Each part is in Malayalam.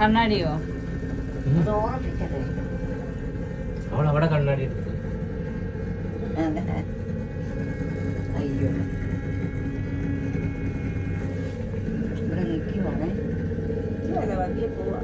കണ്ണാടിയോ? അവളവിടെ കണ്ണാടി എടുത്തു. അയ്യോ ഇവിടെ നിൽക്കുവാണേ. വലിയ പോവാ.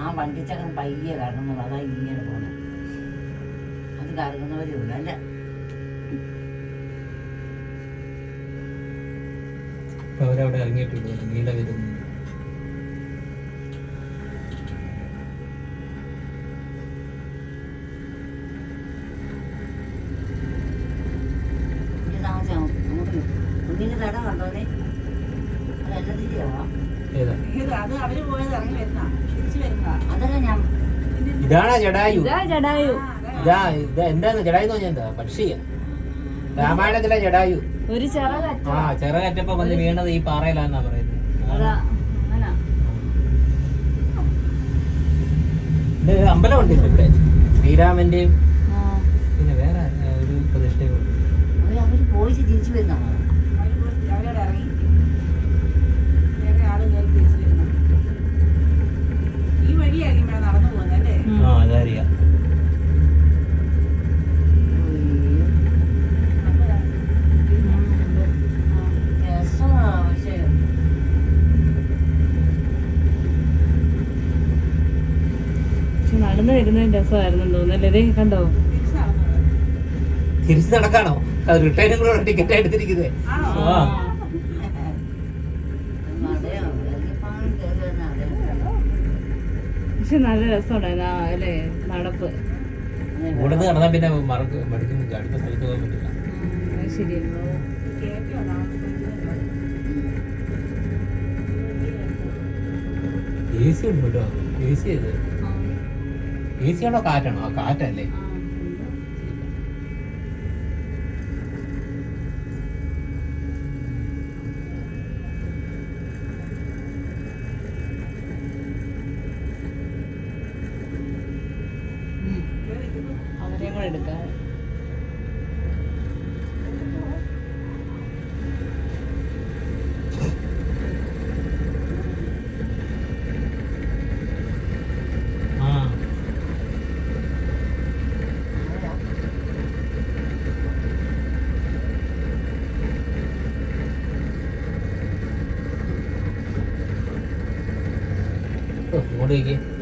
ആ വണ്ടിച്ചക്കൻ പയ്യെ കറങ്ങുന്നത്, അതാ ഇങ്ങനെ പോകണം. അത് കറങ്ങുന്നവരേ ഉള്ളു അല്ല. അവരവിടെ ഇറങ്ങിയിട്ടില്ല. നീല വരുന്നു. കുഞ്ഞിന്റെ തട കണ്ടോനെ, അതെല്ലാം തിരിയാവാം. ഇതാണോ ജടായു? ജടായു. എന്താന്ന് ജടായു എന്ന് പറഞ്ഞാൽ എന്താ? പക്ഷിയാ. രാമായണത്തിലെ ജടായു. ഒരു ചിറകറ്റപ്പോ വന്ന് വീണത് ഈ പാറയിലാന്നാ പറയുന്നത്. അമ്പലമുണ്ട് ഇവിടെ, ശ്രീരാമന്റെയും പിന്നെ വേറെ ഒരു പ്രതിഷ്ഠയും. അവര് പോയി തിരിച്ചു വരുന്നതാണ്. അതറിയാം. നടന്നു വരുന്നതിന് രസമായിരുന്നു തോന്നുന്നല്ലേ? കണ്ടോ? തിരിച്ചു നടക്കാണോ? റിട്ടേണും കൂടെ ടിക്കറ്റ് എടുത്തിരിക്കുന്നത്. പക്ഷെ നല്ല രസമുണ്ടായിരുന്നു അല്ലേ നടപ്പ്. ഇവിടുന്ന് നടന്നാ പിന്നെ മടിക്കുന്നു, അടുത്ത സ്ഥലത്ത് പോകാൻ പറ്റില്ല. ശരിയല്ലോ. AC ഉണ്ട് കേട്ടോ. AC ഏത്? AC ആണോ കാറ്റാണോ? ആ കാറ്റല്ലേ. അവരെയും കൂടെ എടുക്കാം. ഇങ്ങോട്ട്